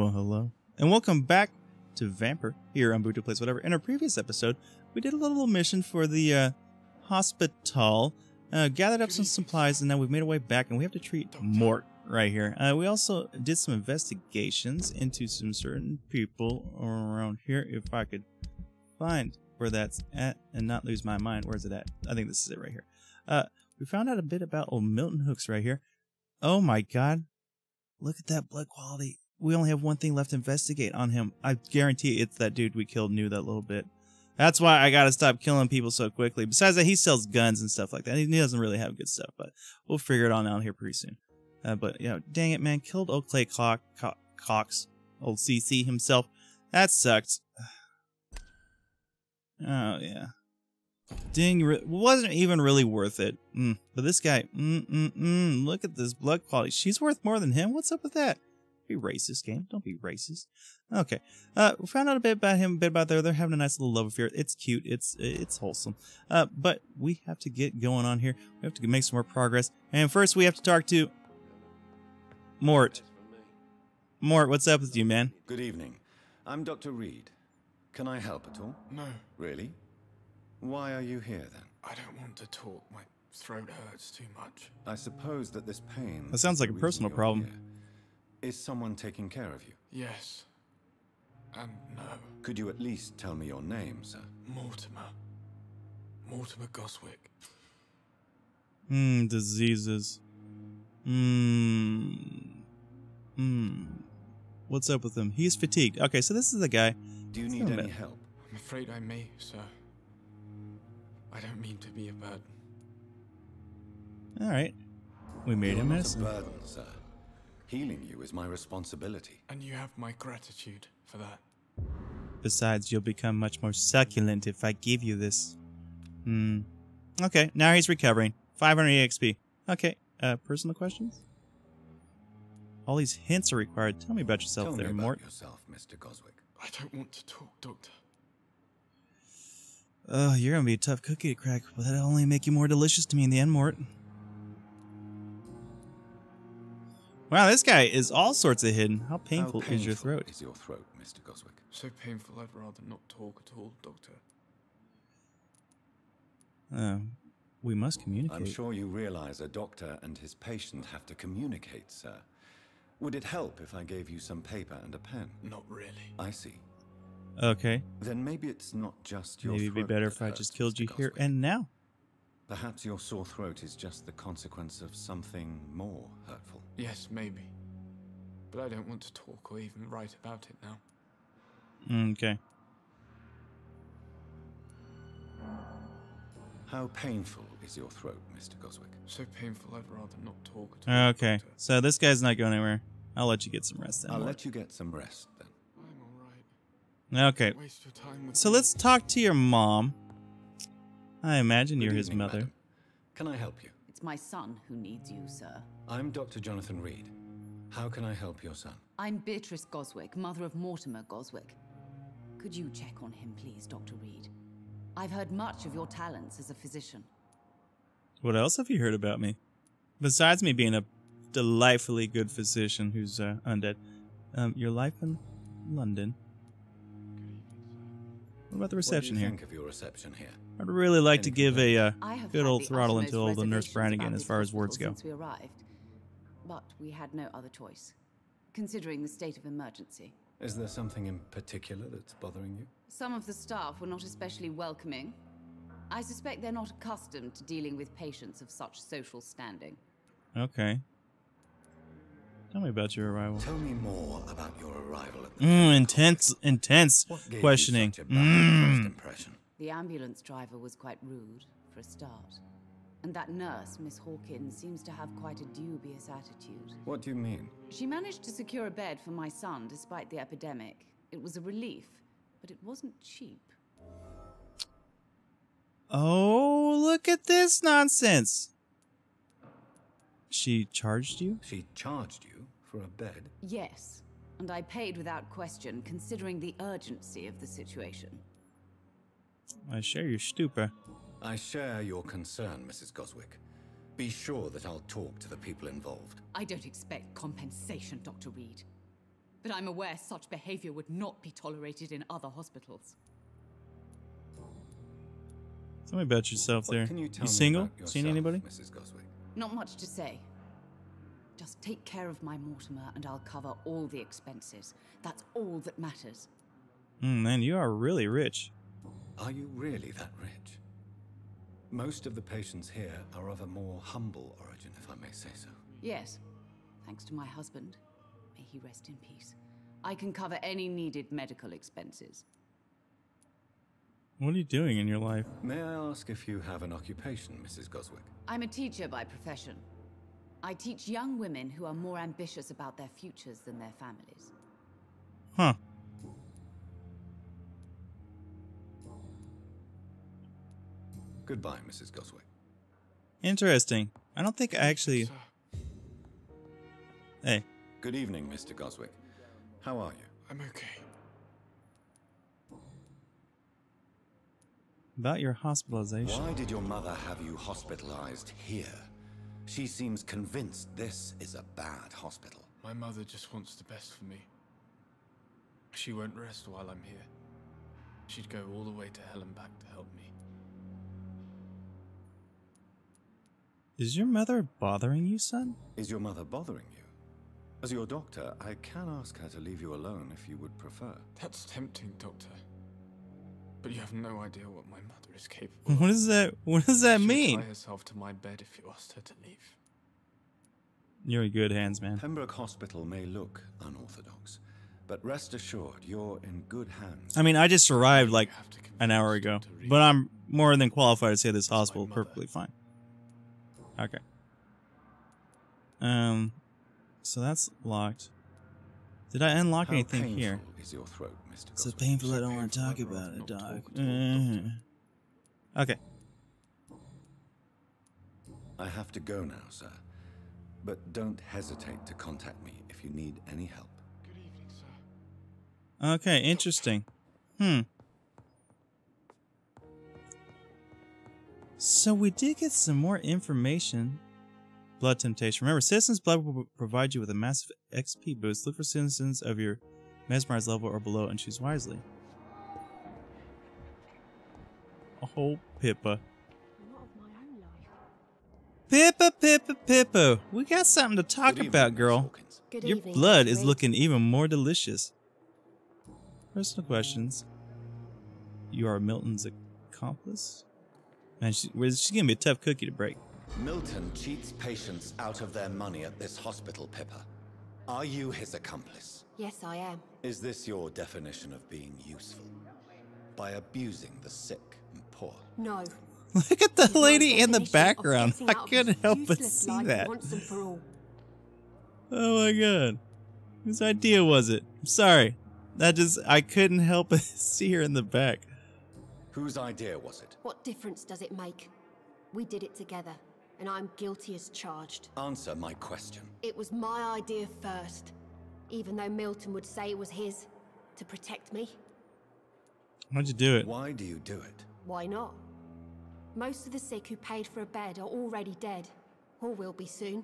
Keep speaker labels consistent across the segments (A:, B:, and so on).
A: Well, hello. And welcome back to Vampyr here on Buto Plays Whatever. In our previous episode, we did a little mission for the hospital, gathered up some supplies, and now we've made our way back, and we have to treat Mort right here. We also did some investigations into some certain people around here, if I could find where that's at and not lose my mind. Where's it at? I think this is it right here. We found out a bit about old Milton Hooks right here. Oh my god. Look at that blood quality. We only have one thing left to investigate on him. I guarantee it's that dude we killed knew that little bit. That's why I gotta stop killing people so quickly. Besides that, he sells guns and stuff like that. He doesn't really have good stuff, but we'll figure it on out here pretty soon. But, you know, dang it, man. Killed old Clay Cox. Old CC himself. That sucked. Oh, yeah. Dang, wasn't even really worth it. But this guy, look at this blood quality. She's worth more than him? What's up with that? Be racist, game. Don't be racist. Okay. We found out a bit about him, a bit about they're having a nice little love affair. It's cute. It's wholesome. But we have to get going on here. We have to make some more progress. And first, we have to talk to Mort. Mort, what's up with you, man?
B: Good evening. I'm Dr. Reid. Can I help at all?
C: No.
B: Really? Why are you here, then?
C: I don't want to talk. My throat hurts too much.
B: I suppose that this pain...
A: That sounds like a personal problem.
B: Is someone taking care of you?
C: Yes. And no.
B: Could you at least tell me your name, sir?
C: Mortimer. Mortimer Goswick.
A: Diseases. What's up with him? He's fatigued. Okay, so this is the guy.
B: Do you need any help?
C: I'm afraid I may, sir. I don't mean to be a burden.
A: Alright. We made him medicine.
B: Not a burden, sir. Healing you is my responsibility.
C: And you have my gratitude for that.
A: Besides, you'll become much more succulent if I give you this. Okay, now he's recovering. 500 EXP. Okay, personal questions? All these hints are required. Tell me about yourself.
B: Tell
A: there,
B: me about
A: Mort.
B: yourself, Mr. Goswick.
C: I don't want to talk, Doctor.
A: Oh, you're gonna be a tough cookie to crack, but that'll only make you more delicious to me in the end, Mort. Wow, this guy is all sorts of hidden. How painful is your throat?
B: Is your throat, Mr. Goswick?
C: So painful, I'd rather not talk at all, Doctor.
A: We must communicate.
B: I'm sure you realize a doctor and his patient have to communicate, sir. Would it help if I gave you some paper and a pen?
C: Not really.
B: I see.
A: Okay.
B: Then maybe it's not just your
A: Maybe it'd be better if I just killed you here and now.
B: Perhaps your sore throat is just the consequence of something more hurtful.
C: Yes, maybe. But I don't want to talk or even write about it now.
A: Okay.
B: How painful is your throat, Mr. Goswick?
C: So painful, I'd rather not talk at all.
A: Okay.
C: Doctor.
A: So this guy's not going anywhere. I'll let you get some rest then.
B: I'll
A: Mort.
B: let you get some rest then.
C: I'm alright.
A: Okay.
C: Waste your time with
A: So
C: me.
A: let's talk to your mom. I imagine you're his
B: evening,
A: mother.
B: madam. Can I help you?
D: It's my son who needs you, sir.
B: I'm Dr. Jonathan Reid. How can I help your son?
D: I'm Beatrice Goswick, mother of Mortimer Goswick. Could you check on him, please, Dr. Reid? I've heard much of your talents as a physician.
A: What else have you heard about me? Besides me being a delightfully good physician who's undead. Your life in London. What about the reception
B: What do you
A: here?
B: think of your reception here?
A: I'd really like to give a
D: I have
A: good
D: had
A: old
D: the
A: throttle
D: uttermost
A: into old Nurse
D: reservations
A: Brannigan
D: about
A: as
D: this
A: far as words
D: hospital
A: go.
D: since we arrived. But we had no other choice, considering the state of emergency.
B: Is there something in particular that's bothering you?
D: Some of the staff were not especially welcoming. I suspect they're not accustomed to dealing with patients of such social standing.
A: Okay. Tell me about your arrival.
B: Tell me more about your arrival at the
A: Intense
B: What gave
A: questioning.
B: you such a bad first impression?
D: The ambulance driver was quite rude, for a start. And that nurse, Miss Hawkins, seems to have quite a dubious attitude.
B: What do you mean?
D: She managed to secure a bed for my son despite the epidemic. It was a relief, but it wasn't cheap.
A: Oh, look at this nonsense. She charged you?
B: She charged you for a bed?
D: Yes, and I paid without question, considering the urgency of the situation.
A: I share your stupor.
B: I share your concern, Mrs. Goswick. Be sure that I'll talk to the people involved.
D: I don't expect compensation, Dr. Reid. but I'm aware such behavior would not be tolerated in other hospitals.
A: Tell me about yourself there.
B: What can you tell me
A: single?
B: about yourself,
A: Seen anybody?
B: Mrs. Goswick?
D: Not much to say. Just take care of my Mortimer and I'll cover all the expenses. That's all that matters.
A: Man, you are really rich.
B: Are you really that rich? Most of the patients here are of a more humble origin, if I may say so.
D: Yes, thanks to my husband. May he rest in peace. I can cover any needed medical expenses.
A: What are you doing in your life?
B: May I ask if you have an occupation, Mrs. Goswick?
D: I'm a teacher by profession. I teach young women who are more ambitious about their futures than their families.
A: Huh.
B: Goodbye, Mrs. Goswick.
A: Interesting. I don't think I actually...
C: Sir,
A: Hey.
B: Good evening, Mr. Goswick. How are you?
C: I'm okay.
A: About your hospitalization.
B: Why did your mother have you hospitalized here? She seems convinced this is a bad hospital.
C: My mother just wants the best for me. She won't rest while I'm here. She'd go all the way to hell and back to help me.
A: Is your mother bothering you, son?
B: Is your mother bothering you? As your doctor, I can ask her to leave you alone if you would prefer.
C: That's tempting, Doctor. But you have no idea what my mother is capable of.
A: What does that
C: She'd
A: mean?
C: tie herself to my bed if you asked her to leave.
A: You're in good hands, man.
B: Pembroke Hospital may look unorthodox, but rest assured you're in good hands.
A: I mean, I just arrived like
C: You have to
A: an hour
C: convince
A: ago,
C: Dr. Reid.
A: but I'm more than qualified to say this hospital
C: mother.
A: perfectly fine. Okay. So that's locked. Did I unlock
B: How
A: anything
B: painful
A: here?
B: is your throat, Mr.
A: So
B: Goswick?
A: painful I
C: So
A: don't want to
C: painful,
A: talk
C: I'd
A: about
C: rather
A: it,
C: not
A: dog.
C: talk at all,
A: Okay.
B: I have to go now, sir. But don't hesitate to contact me if you need any help.
C: Good evening, sir.
A: Okay, interesting. So we did get some more information. Blood temptation. Remember, Citizens Blood will provide you with a massive XP boost. Look for citizens of your mesmerized level or below and choose wisely. Oh, Pippa. Pippa. We got something to talk
B: Good
A: about,
B: evening, Miss
A: girl.
B: Hawkins.
E: Good
A: Your
E: evening,
A: blood
E: Dr.
A: is
E: Reid.
A: looking even more delicious. Personal questions. You are Milton's accomplice? Man, she's gonna be a tough cookie to break.
B: Milton cheats patients out of their money at this hospital, Pippa. Are you his accomplice?
E: Yes, I am.
B: Is this your definition of being useful? By abusing the sick and poor?
E: No.
A: Look at the
E: It's my
A: lady in the
E: definition of
A: background.
E: getting
A: I
E: out of
A: couldn't
E: this
A: help but
E: useless
A: see
E: life
A: that.
E: once and for all.
A: Oh my god. Whose idea was it? I'm sorry. I couldn't help but see her in the back.
B: Whose idea was it?
E: What difference does it make? We did it together, and I'm guilty as charged.
B: Answer my question.
E: It was my idea first, even though Milton would say it was his, to protect me.
A: Why'd you do it?
B: Why do you do it?
E: Why not? Most of the sick who paid for a bed are already dead, or will be soon.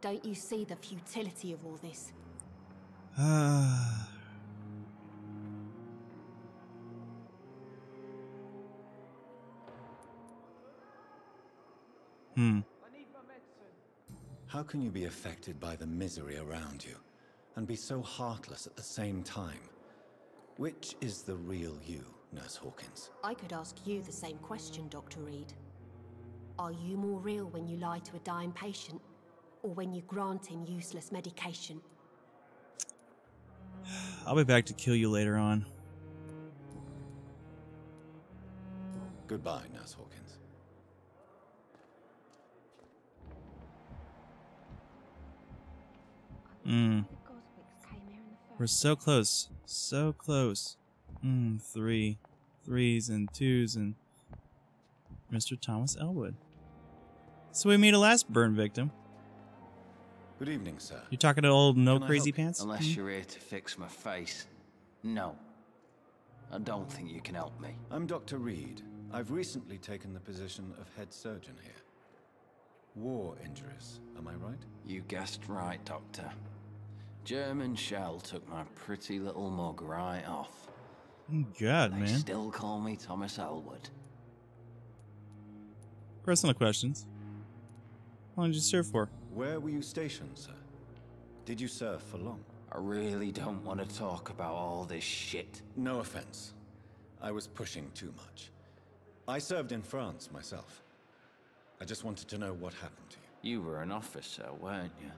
E: Don't you see the futility of all this?
B: How can you be affected by the misery around you and be so heartless at the same time? Which is the real you, Nurse Hawkins?
E: I could ask you the same question, Dr. Reid. Are you more real when you lie to a dying patient, or when you grant him useless medication?
A: I'll be back to kill you later on.
B: Goodbye, Nurse Hawkins.
A: We're so close. So close. 3 3s and 2s and Mr. Thomas Elwood. So we meet a last burn victim.
B: Good evening, sir.
A: You talking to old No
B: Can I
A: Crazy
B: help you?
A: Pants?
F: Unless you're here to fix my face. No. I don't think you can help me.
B: I'm Dr. Reid. I've recently taken the position of head surgeon here. War injuries, am I right?
F: You guessed right, Doctor. German shell took my pretty little mug right off.
A: Oh, God,
F: They
A: man.
F: still call me Thomas Elwood.
A: Personal questions. How long did you serve for?
B: Where were you stationed, sir? Did you serve for long?
F: I really don't want to talk about all this shit.
B: No offense. I was pushing too much. I served in France myself. I just wanted to know what happened to you.
F: You were an officer, weren't you?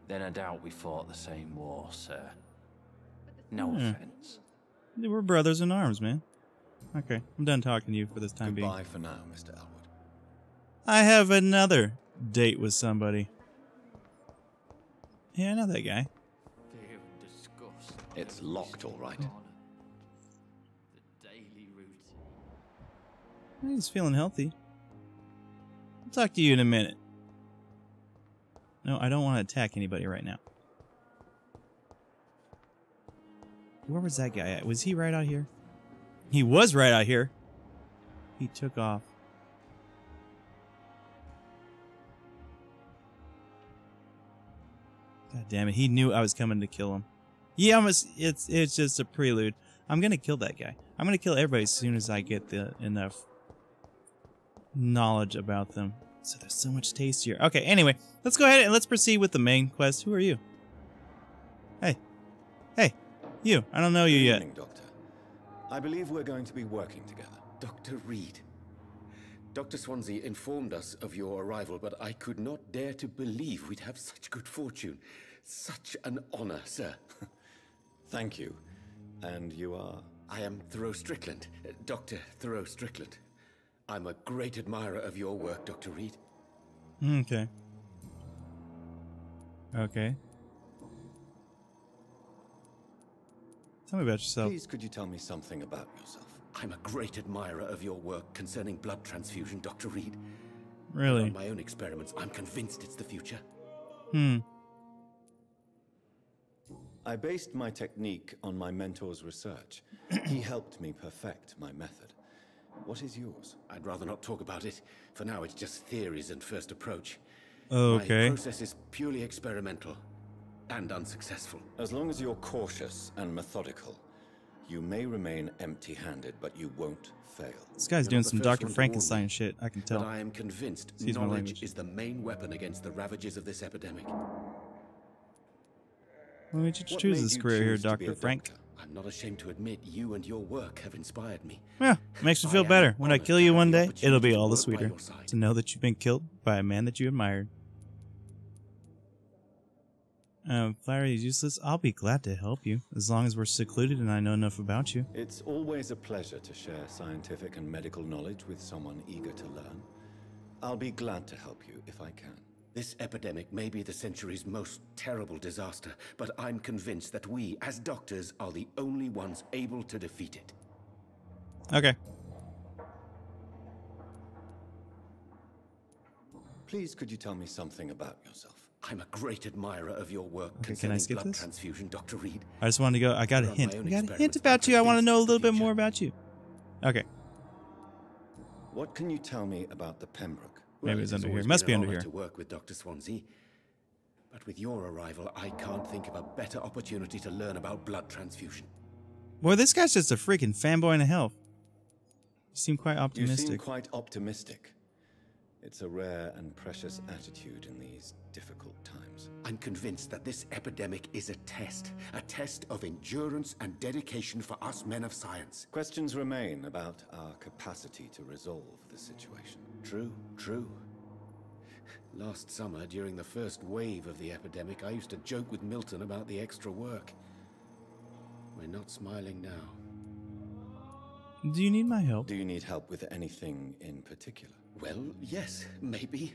F: Then I doubt we fought the same war, sir. No offense.
A: We're brothers in arms, man. Okay, I'm done talking to you for this time being.
B: Goodbye for now, Mr. Elwood.
A: I have another date with somebody. Yeah, I know that guy.
F: Fear and disgust.
B: It's locked, all right.
F: The daily routine.
A: He's feeling healthy. I'll talk to you in a minute. No, I don't want to attack anybody right now. Where was that guy at? Was he right out here? He was right out here. He took off. God damn it. He knew I was coming to kill him. Yeah, it's just a prelude. I'm going to kill that guy. I'm going to kill everybody as soon as I get enough knowledge about them. So they're so much tastier. Okay, anyway, let's go ahead and let's proceed with the main quest. Who are you? Hey. Hey, you. I don't know you yet.
B: Good evening, Doctor. I believe we're going to be working together.
G: Dr. Reid. Dr. Swansea informed us of your arrival, but I could not dare to believe we'd have such good fortune. Such an honor, sir.
B: Thank you. And you are?
G: I am Thoreau Strickland, Dr. Thoreau Strickland. I'm a great admirer of your work, Dr. Reid.
A: Okay. Okay. Tell me about yourself.
B: Please, could you tell me something about yourself?
G: I'm a great admirer of your work concerning blood transfusion, Dr. Reid.
A: Really?
G: On my own experiments, I'm convinced it's the future.
B: I based my technique on my mentor's research. He helped me perfect my method. What is yours?
G: I'd rather not talk about it. For now, it's just theories and first approach.
A: Okay.
G: My process is purely experimental and unsuccessful.
B: As long as you're cautious and methodical, you may remain empty-handed, but you won't fail.
A: This guy's
G: You're
A: doing
G: not the
A: some
G: first
A: Dr.
G: one to
A: Frankenstein
G: warn me,
A: shit, I can
G: But
A: tell.
G: I am convinced
A: Excuse my language.
G: knowledge is the main weapon against the ravages of this epidemic.
A: Why did you
B: What
A: choose
B: made
A: this
B: you
A: career here,
B: choose to be
A: Dr.
B: a
A: Frank?
B: doctor?
G: I'm not ashamed to admit you and your work have inspired me.
A: Yeah, makes me
G: I
A: feel
G: am
A: better. When I
G: honored
A: kill
G: to
A: you
G: have
A: one
G: the
A: day,
G: opportunity
A: it'll be
G: to
A: all the
G: work by
A: sweeter
G: your side.
A: to know that you've been killed by a man that you admired. Flattery is useless. I'll be glad to help you, as long as we're secluded and I know enough about you.
B: It's always a pleasure to share scientific and medical knowledge with someone eager to learn. I'll be glad to help you if I can.
G: This epidemic may be the century's most terrible disaster, but I'm convinced that we, as doctors, are the only ones able to defeat it.
A: Okay.
B: Please, could you tell me something about yourself?
G: I'm a great admirer of your work
A: Okay, can I
G: concerning
A: skip
G: blood
A: this?
G: transfusion, Dr. Reid.
A: I just wanted to go. I got a
G: From
A: hint.
G: my
A: I
G: own
A: got a hint
G: experiments,
A: about
G: I'm
A: you. I want to
G: convinced
A: know a
G: it's the
A: little bit
G: future.
A: more about you. Okay.
B: What can you tell me about the Pembroke?
A: Maybe it's
G: has
A: under here.
G: always
A: Must be
G: been an
A: under
G: honor
A: here.
G: to work with Dr. Swansea. But with your arrival, I can't think of a better opportunity to learn about blood transfusion.
A: Boy, this guy's just a freaking fanboy in hell. You seem quite
B: You
A: optimistic.
B: seem quite optimistic. It's a rare and precious attitude in these difficult times.
G: I'm convinced that this epidemic is a test of endurance and dedication for us men of science.
B: Questions remain about our capacity to resolve the situation.
G: True. Last summer, during the first wave of the epidemic, I used to joke with Milton about the extra work. We're not smiling now.
A: Do you need my help?
B: Do you need help with anything in particular?
G: Well, yes, maybe.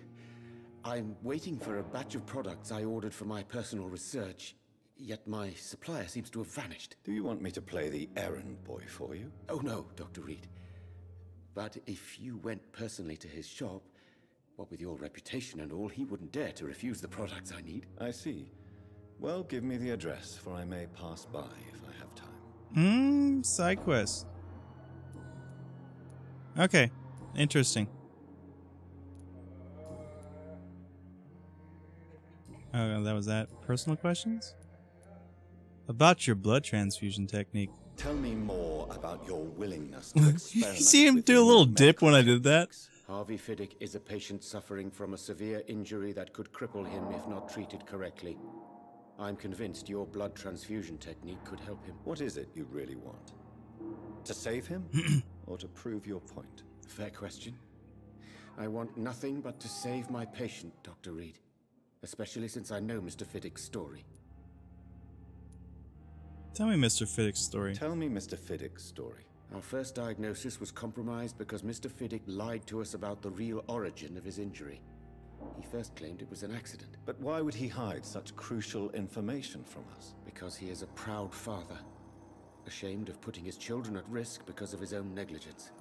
G: I'm waiting for a batch of products I ordered for my personal research, yet my supplier seems to have vanished.
B: Do you want me to play the errand boy for you?
G: Oh no, Dr. Reid. But if you went personally to his shop, what with your reputation and all, he wouldn't dare to refuse the products I need.
B: I see. Well, give me the address, for I may pass by if I have time.
A: Side quest. Okay, interesting. Oh, that was that. Personal questions? About your blood transfusion technique.
B: Tell me more about your willingness to experiment.
A: You see him
B: with
A: do a
B: new
A: little dip
B: medical
A: when I did that?
B: techniques.
G: Harvey Fiddick is a patient suffering from a severe injury that could cripple him if not treated correctly. I'm convinced your blood transfusion technique could help him.
B: What is it you really want? To save him or to prove your point?
G: Fair question. I want nothing but to save my patient, Dr. Reid. Especially since I know Mr. Fiddick's story.
A: Tell me Mr. Fiddick's story.
B: Tell me Mr. Fiddick's story.
G: Our first diagnosis was compromised because Mr. Fiddick lied to us about the real origin of his injury. He first claimed it was an accident.
B: But why would he hide such crucial information from us?
G: Because he is a proud father, ashamed of putting his children at risk because of his own negligence.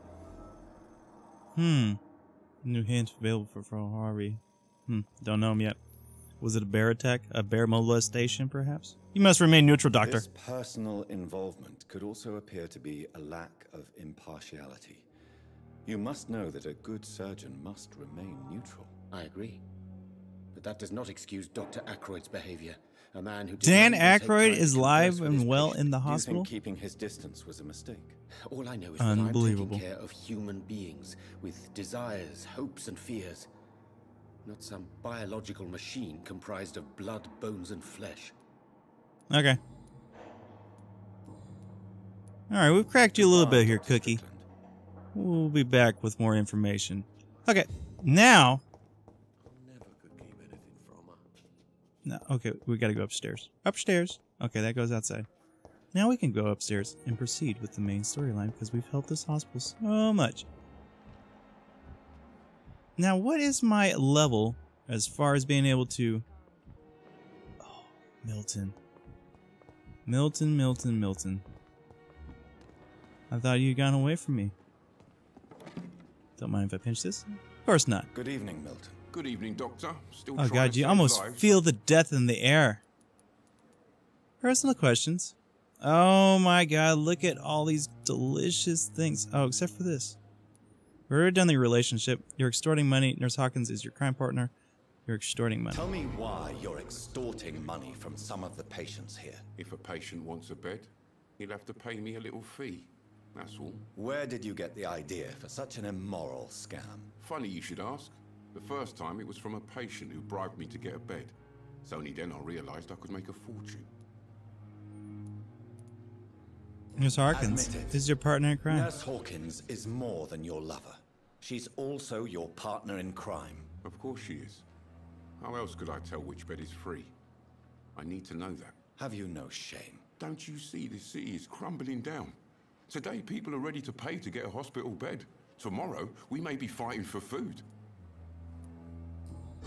A: New hint available for Harvey. Don't know him yet. Was it a bear attack? A bear molestation, perhaps? You must remain neutral, Doctor.
B: This personal involvement could also appear to be a lack of impartiality. You must know that a good surgeon must remain neutral.
G: I agree. But that does not excuse Dr. Aykroyd's behavior. A man who
A: Dan
G: did not even take
A: Aykroyd
G: time
A: is
G: to
A: live
G: converse with his
A: and well
G: patient.
A: in the
B: Do you
A: hospital?
B: think keeping his distance was a mistake?
G: All I know is that I'm
A: Unbelievable.
G: taking care of human beings with desires, hopes, and fears. Not some biological machine comprised of blood, bones, and flesh.
A: Okay. Alright, we've cracked you a little bit here,
B: Dr.
A: Cookie.
B: Strickland.
A: We'll be back with more information. Okay, now... No, okay, we gotta go upstairs. Upstairs. Okay, that goes outside. Now we can go upstairs and proceed with the main storyline because we've helped this hospital so much. Now, what is my level as far as being able to... Oh, Milton. Milton. I thought you'd gone away from me. Don't mind if I pinch this? Of course not.
B: Good evening, Milton.
H: Good evening, Doctor. Still
A: Oh
H: trying
A: god,
H: to
A: you
H: save
A: almost
H: lives.
A: feel the death in the air. Personal questions. Oh my god, look at all these delicious things. Oh, except for this. We've already done the relationship. You're extorting money. Nurse Hawkins is your crime partner. You're extorting money.
B: Tell me why you're extorting money from some of the patients here.
H: If a patient wants a bed, he'll have to pay me a little fee. That's all.
B: Where did you get the idea for such an immoral scam?
H: Funny you should ask. The first time it was from a patient who bribed me to get a bed. It's only then I realized I could make a fortune.
A: Nurse Hawkins
B: Admit it.
A: is your partner in crime.
B: Nurse Hawkins is more than your lover. She's also your partner in crime.
H: Of course she is. How else could I tell which bed is free? I need to know that.
B: Have you no shame?
H: Don't you see this city is crumbling down? Today people are ready to pay to get a hospital bed. Tomorrow we may be fighting for food.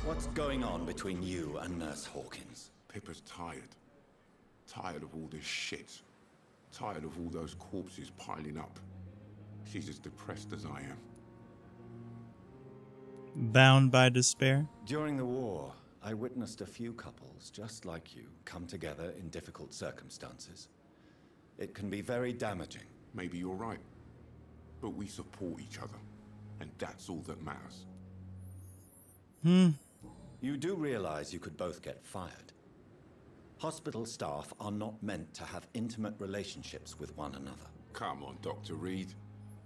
B: What's going on between you and Nurse Hawkins?
H: Pippa's tired. Tired of all this shit. Tired of all those corpses piling up. She's as depressed as I am.
A: Bound by despair.
B: During the war, I witnessed a few couples just like you come together in difficult circumstances. It can be very damaging.
H: Maybe you're right. But we support each other. And that's all that matters.
B: You do realize you could both get fired. Hospital staff are not meant to have intimate relationships with one another.
H: Come on, Dr. Reid.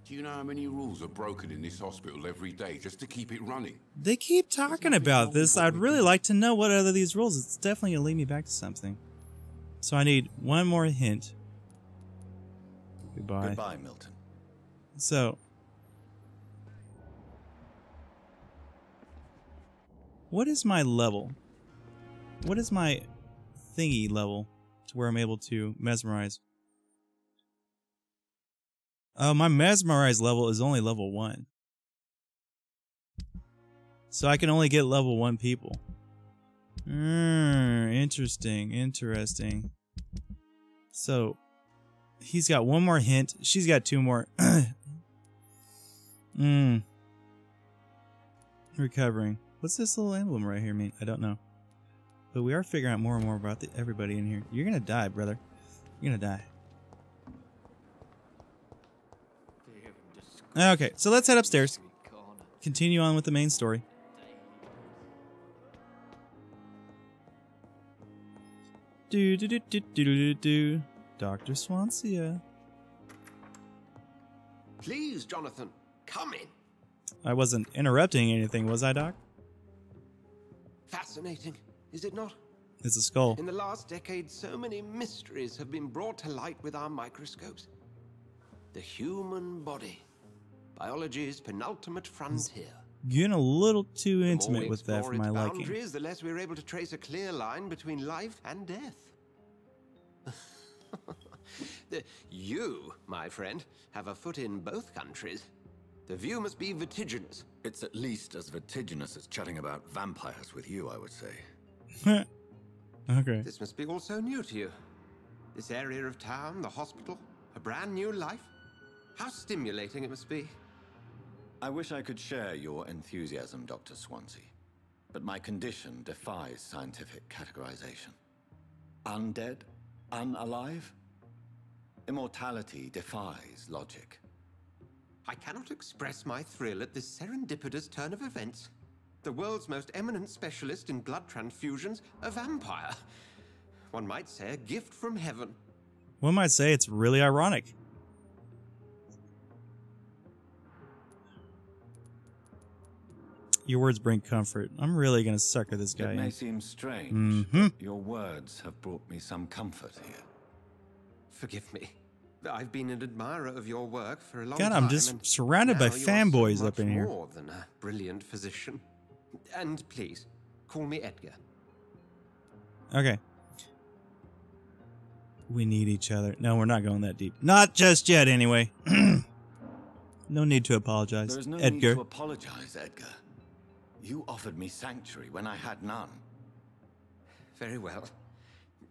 H: Do you know how many rules are broken in this hospital every day just to keep it running?
A: They keep talking about this. I'd really like to know what are these rules. It's definitely going to lead me back to something. So I need one more hint. Goodbye.
B: Goodbye, Milton.
A: So, what is my level? What is my thingy level to where I'm able to mesmerize? My mesmerize level is only level 1. So I can only get level 1 people. Interesting. So, he's got one more hint. She's got 2 more. Recovering. What's this little emblem right here mean? I don't know. But we are figuring out more and more about everybody in here. You're gonna die, brother. You're gonna die. Okay, so let's head upstairs. Continue on with the main story. Dr. Swansea.
I: Please, Jonathan, come in.
A: I wasn't interrupting anything, was I, Doc?
I: Fascinating, is it not?
A: It's a skull.
I: In the last decade, so many mysteries have been brought to light with our microscopes. The human body, biology's penultimate frontier.
A: Getting a little too
I: The more
A: intimate
I: we
A: with that
I: explore
A: for my
I: its
A: liking.
I: boundaries, the less we're able to trace a clear line between life and death. You, my friend, have a foot in both countries. The view must be vertiginous.
B: It's at least as vertiginous as chatting about vampires with you, I would say.
A: Okay.
I: This must be all so new to you. This area of town, the hospital, a brand new life. How stimulating it must be.
B: I wish I could share your enthusiasm, Dr. Swansea, but my condition defies scientific categorization. Undead? Unalive? Immortality defies logic.
I: I cannot express my thrill at this serendipitous turn of events. The world's most eminent specialist in blood transfusions, a vampire. One might say a gift from heaven.
A: One might say it's really ironic. Your words bring comfort. I'm really gonna sucker this guy
B: It may
A: in.
B: seem strange, but your words have brought me some comfort here.
I: Forgive me. I've been an admirer of your work for a long
A: God,
I: time.
A: I'm just
I: and
A: surrounded by
I: now you are
A: fanboys
I: so
A: up in
I: much
A: here.
I: more than a brilliant physician. And please, call me Edgar.
A: Okay. We need each other. No, we're not going that deep. Not just yet, anyway. No need to apologize,
B: There is no
A: Edgar.
B: need to apologize, Edgar. You offered me sanctuary when I had none.
I: Very well.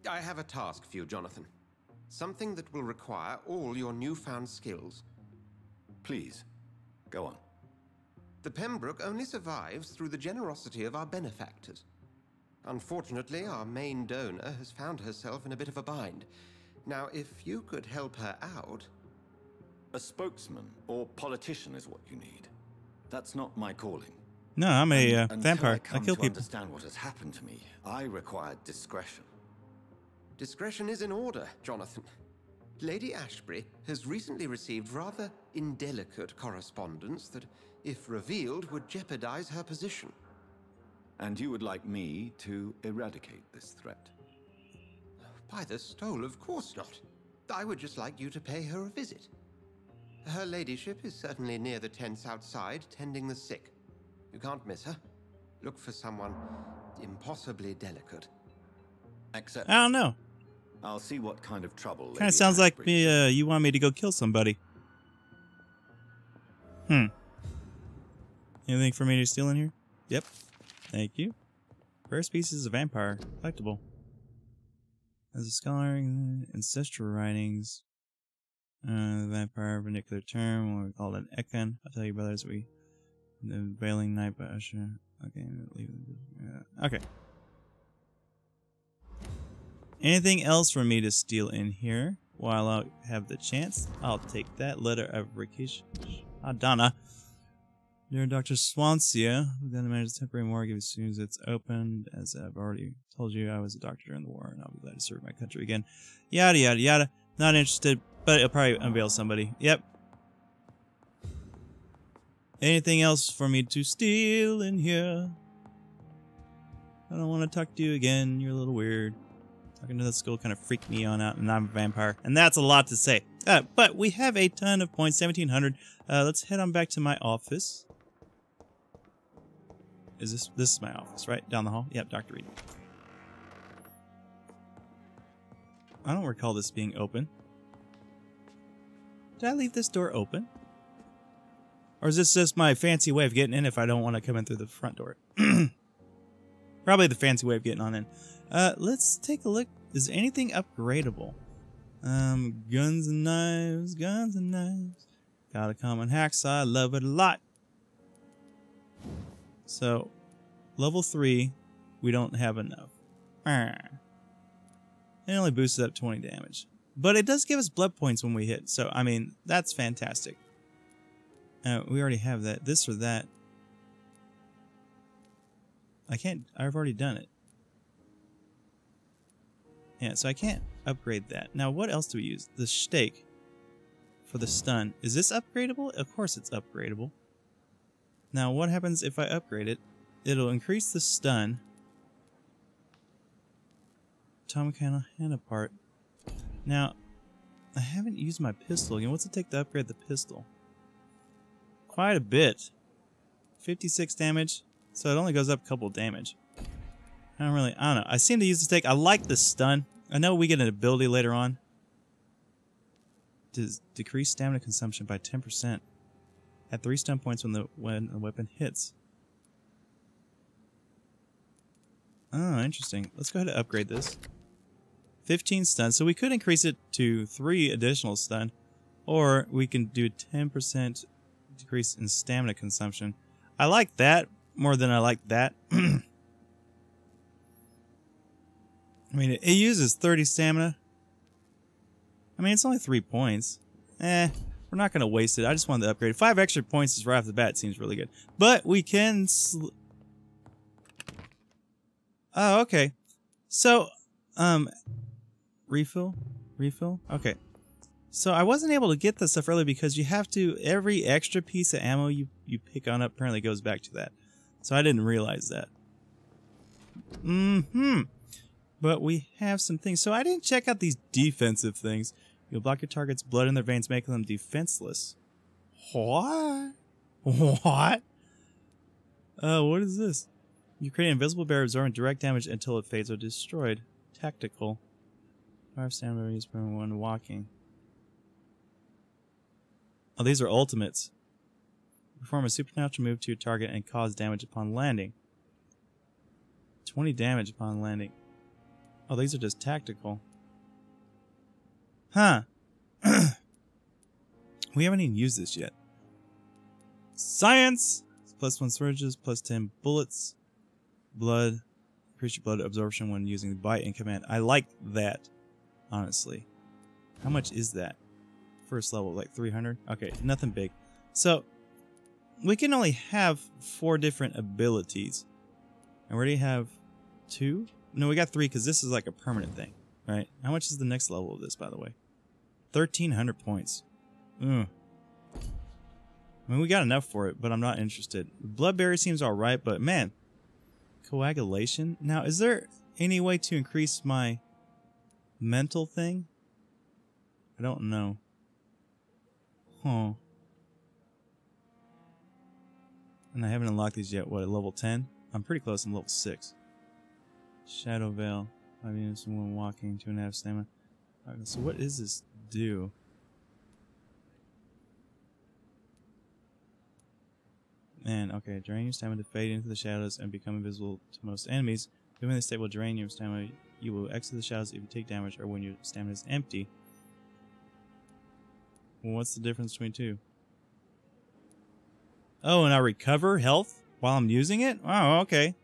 I: I have a task for you, Jonathan. Something that will require all your newfound skills.
B: Please, go on.
I: The Pembroke only survives through the generosity of our benefactors. Unfortunately, our main donor has found herself in a bit of a bind. Now, if you could help her out...
B: A spokesman or politician is what you need. That's not my calling.
A: No, I'm a
B: Until
A: vampire. I
B: come
A: kill
B: to
A: people.
B: understand what has happened to me, I required discretion.
I: Discretion is in order, Jonathan. Lady Ashbury has recently received rather indelicate correspondence that, if revealed, would jeopardize her position.
B: And you would like me to eradicate this threat?
I: By the stole, of course not. I would just like you to pay her a visit. Her ladyship is certainly near the tents outside, tending the sick. You can't miss her. Look for someone impossibly delicate.
B: Accept.
A: I don't know.
B: I'll see what kind of trouble.
A: Kind
B: Lady
A: of sounds like
B: Ashbury
A: me. You want me to go kill somebody. Anything for me to steal in here? Yep. Thank you. First piece is a vampire. Collectible. As a scholar, ancestral writings. Vampire, vernacular term, what we call it an Ekon. I'll tell you, brothers, the Veiling Night by Usher. Okay, leave it. Okay. Anything else for me to steal in here while I have the chance? I'll take that letter of vacation. Donna. Dear Dr. Swansea, we're going to manage a temporary morgue as soon as it's opened. As I've already told you, I was a doctor during the war, and I'll be glad to serve my country again. Yada, yada, yada. Not interested, but it'll probably unveil somebody. Yep. Anything else for me to steal in here? I don't want to talk to you again. You're a little weird. Talking to that skull kind of freaked me on out, and I'm a vampire. And that's a lot to say. But we have a ton of points, 1,700. Let's head on back to my office. This is my office, right? Down the hall? Yep, Dr. Reid. I don't recall this being open. Did I leave this door open? Or is this just my fancy way of getting in if I don't want to come in through the front door? Probably the fancy way of getting on in. Let's take a look. Is anything upgradable? Guns and knives, guns and knives. Got a common hacksaw, I love it a lot. So, level 3, we don't have enough. It only boosts up 20 damage. But it does give us blood points when we hit, so, I mean, that's fantastic. We already have that. This or that. I've already done it. Yeah, so I can't upgrade that. Now, what else do we use? The stake for the stun. Is this upgradable? Of course it's upgradable. Now, what happens if I upgrade it? It'll increase the stun. Atomic hand apart. Now, I haven't used my pistol again. What's it take to upgrade the pistol? Quite a bit. 56 damage, so it only goes up a couple of damage. I don't know. I seem to use the stake. I like the stun. I know we get an ability later on. Decrease stamina consumption by 10%. At 3 stun points when a weapon hits. Oh, interesting. Let's go ahead and upgrade this. 15 stun, so we could increase it to 3 additional stun, or we can do 10% decrease in stamina consumption. I like that more than I like that. I mean, it uses 30 stamina. I mean, it's only 3 points. We're not going to waste it. I just wanted to upgrade. 5 extra points is right off the bat. Seems really good. But we can... Oh, okay. So, refill? Okay. So I wasn't able to get this stuff earlier because you have to... Every extra piece of ammo you pick on up apparently goes back to that. So I didn't realize that. But we have some things. So I didn't check out these defensive things. You'll block your target's blood in their veins, making them defenseless. What? What? What is this? You create an invisible barrier absorbing direct damage until it fades or destroyed. Tactical. 5 stamina used when walking. Oh, these are ultimates. Perform a supernatural move to your target and cause damage upon landing. 20 damage upon landing. Oh, these are just tactical. Huh. We haven't even used this yet. Science! +1 surges, +10 bullets. Blood. Increase your blood absorption when using the bite and command. I like that, honestly. How much is that? First level, like 300? Okay, nothing big. So, we can only have 4 different abilities. I already have 2? No, we got 3 because this is like a permanent thing, right? How much is the next level of this, by the way? 1,300 points. I mean, we got enough for it, but I'm not interested. Blood barrier seems alright, but man, coagulation? Now, is there any way to increase my mental thing? I don't know. Huh. And I haven't unlocked these yet. What, at level 10? I'm pretty close. I'm level 6. Shadow Veil. 5 units when walking, 2.5 stamina. Okay, so what does this do? Man, okay. Drain your stamina to fade into the shadows and become invisible to most enemies. Doing this state will drain your stamina. You will exit the shadows if you take damage or when your stamina is empty. Well, what's the difference between 2? Oh, and I recover health while I'm using it? Oh, okay.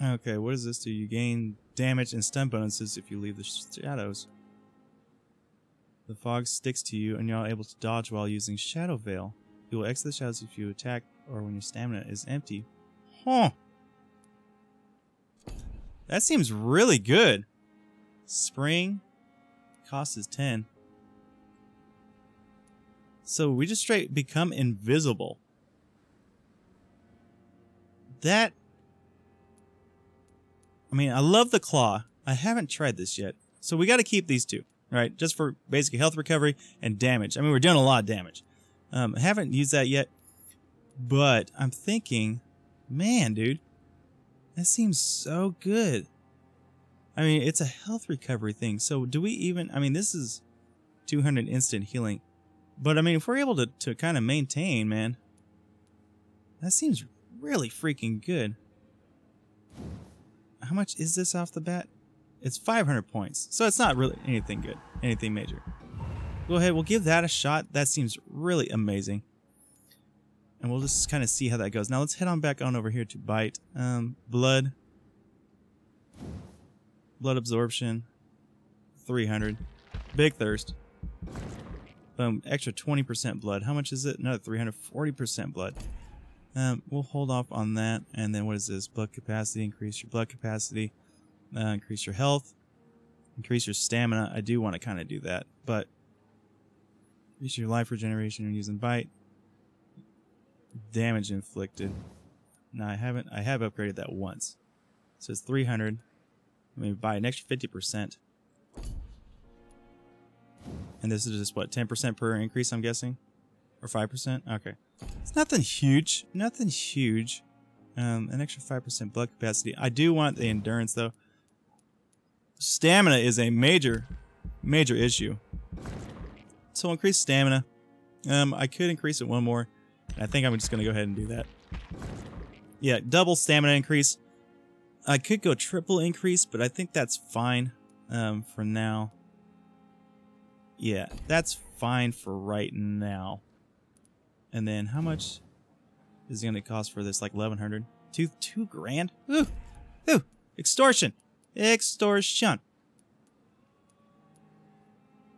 A: Okay, what does this do? You gain damage and stun bonuses if you leave the shadows. The fog sticks to you and you're able to dodge while using Shadow Veil. You will exit the shadows if you attack or when your stamina is empty. Huh. That seems really good. Spring. Cost is 10. So we just straight become invisible. That... I mean, I love the claw. I haven't tried this yet. So we got to keep these 2, right? Just for basic health recovery and damage. I mean, we're doing a lot of damage. I haven't used that yet. But I'm thinking, man, dude, that seems so good. I mean, it's a health recovery thing. So do we even... I mean, this is 200 instant healing. But, I mean, if we're able to kind of maintain, man, that seems really freaking good. How much is this off the bat? It's 500 points. So it's not really anything good. Anything major. Go ahead. We'll give that a shot. That seems really amazing. And we'll just kind of see how that goes. Now let's head on back on over here to bite. Blood. Blood absorption. 300. Big thirst. Boom. Extra 20% blood. How much is it? Another 340% blood. We'll hold off on that. And then what is this? Blood capacity. Increase your blood capacity. Increase your health. Increase your stamina. I do want to kind of do that, but increase your life regeneration when using bite. Damage inflicted. No, I haven't. I have upgraded that once. So it's 300. Let me buy an extra 50%. And this is just what, 10% per increase, I'm guessing? Or 5%? Okay. It's nothing huge. Nothing huge. An extra 5% blood capacity. I do want the endurance, though. Stamina is a major issue. So increase stamina. I could increase it one more. I think I'm just going to go ahead and do that. Yeah, double stamina increase. I could go triple increase, but I think that's fine for now. Yeah, that's fine for right now. And then how much is it going to cost for this? Like 1,100? $2 grand? Ooh! Ooh! Extortion! Extortion!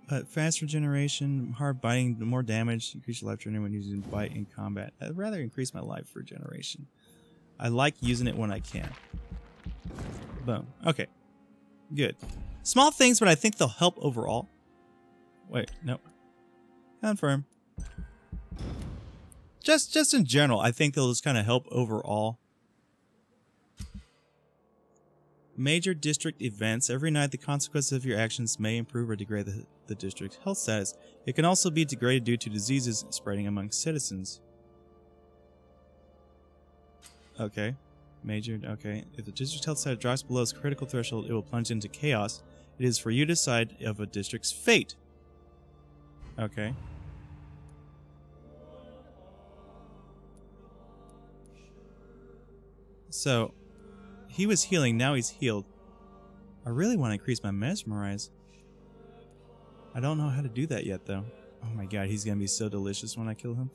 A: But fast regeneration, hard biting, more damage, increase your life regeneration when using bite in combat. I'd rather increase my life regeneration. I like using it when I can. Boom. Okay. Good. Small things, but I think they'll help overall. Wait, no. Confirm. Just in general, I think they'll just kind of help overall. Major district events. Every night, the consequences of your actions may improve or degrade the district's health status. It can also be degraded due to diseases spreading among citizens. Okay. Major, okay. If the district's health status drops below its critical threshold, it will plunge into chaos. It is for you to decide of a district's fate. Okay. So, he was healing, now he's healed. I really want to increase my mesmerize. I don't know how to do that yet, though. Oh my god, he's gonna be so delicious when I kill him.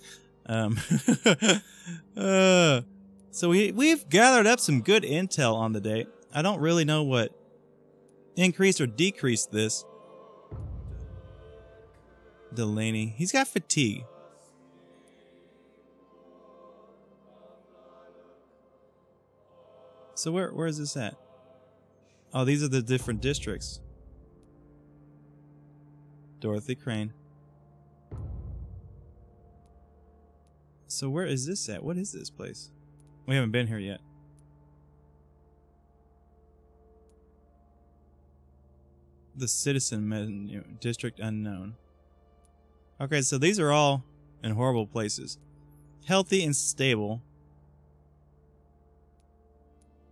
A: So we've gathered up some good intel on the day. I don't really know what increased or decreased this. Delaney. He's got fatigue. So where is this at? Oh, these are the different districts. Dorothy Crane. So where is this at? What is this place? We haven't been here yet. The citizen menu. District unknown. Okay, so these are all in horrible places. Healthy and stable.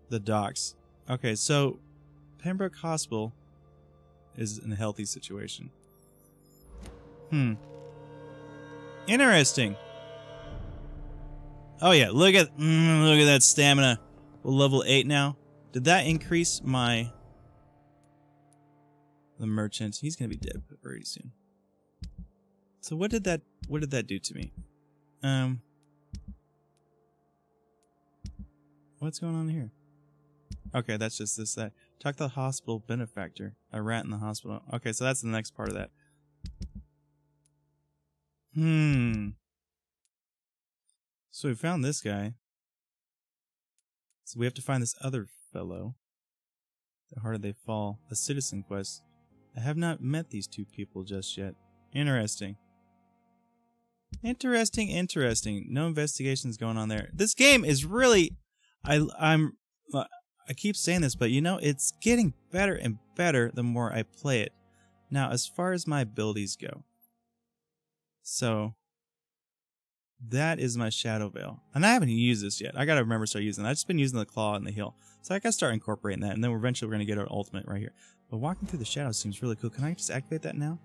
A: The docks. Okay, so Pembroke Hospital is in a healthy situation. Interesting. Oh yeah, look at that stamina. We're level 8 now. Did that increase the merchant? He's gonna be dead very soon. So what did that do to me? What's going on here? Okay, that's just that. Talk to the hospital benefactor. A rat in the hospital. Okay, so that's the next part of that. So we found this guy. So we have to find this other fellow. The harder they fall. A citizen quest. I have not met these two people just yet. Interesting. Interesting. No investigations going on there. This game is really... I keep saying this, but you know, it's getting better and better the more I play it. Now, as far as my abilities go. So, that is my Shadow Veil. And I haven't used this yet. I gotta remember to start using it. I've just been using the Claw and the Heal. So I gotta start incorporating that, and then eventually we're gonna get our ultimate right here. But walking through the shadows seems really cool. Can I just activate that now?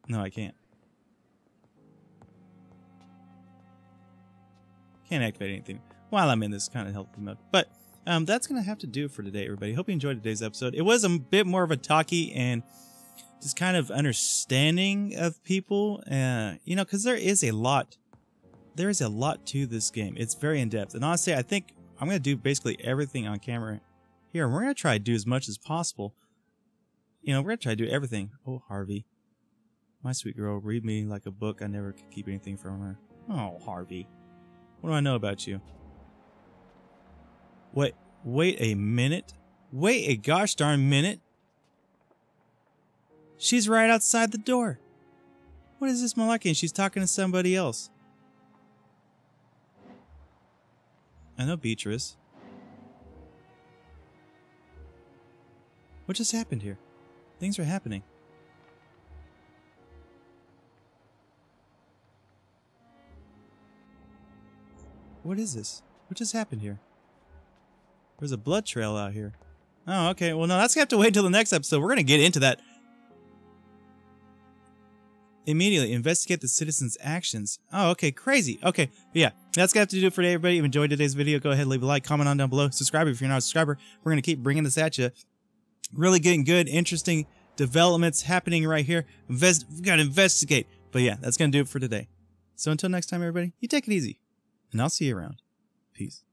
A: No, I can't. Can't activate anything while I'm in this kind of healthy mode. But that's going to have to do it for today, everybody. Hope you enjoyed today's episode. It was a bit more of a talky and just kind of understanding of people. You know, because there is a lot to this game. It's very in-depth. And honestly, I think I'm going to do basically everything on camera here. We're going to try to do as much as possible. You know, we're going to try to do everything. Oh, Harvey. My sweet girl, read me like a book. I never could keep anything from her. Oh, Harvey. What do I know about you? Wait a minute. Wait a gosh darn minute. She's right outside the door. What is this malarkey? And she's talking to somebody else. I know Beatrice. What just happened here? Things are happening. What is this? What just happened here? There's a blood trail out here. Oh, okay. Well, no, that's gonna have to wait till the next episode. We're gonna get into that. Immediately investigate the citizens' actions. Oh, okay, crazy. Okay, yeah, that's gonna have to do it for today, everybody. If you enjoyed today's video, go ahead, leave a like, comment on down below, subscribe if you're not a subscriber. We're gonna keep bringing this at you. Really getting good, interesting developments happening right here. We gotta investigate. But yeah, that's gonna do it for today. So until next time, everybody, you take it easy, and I'll see you around. Peace.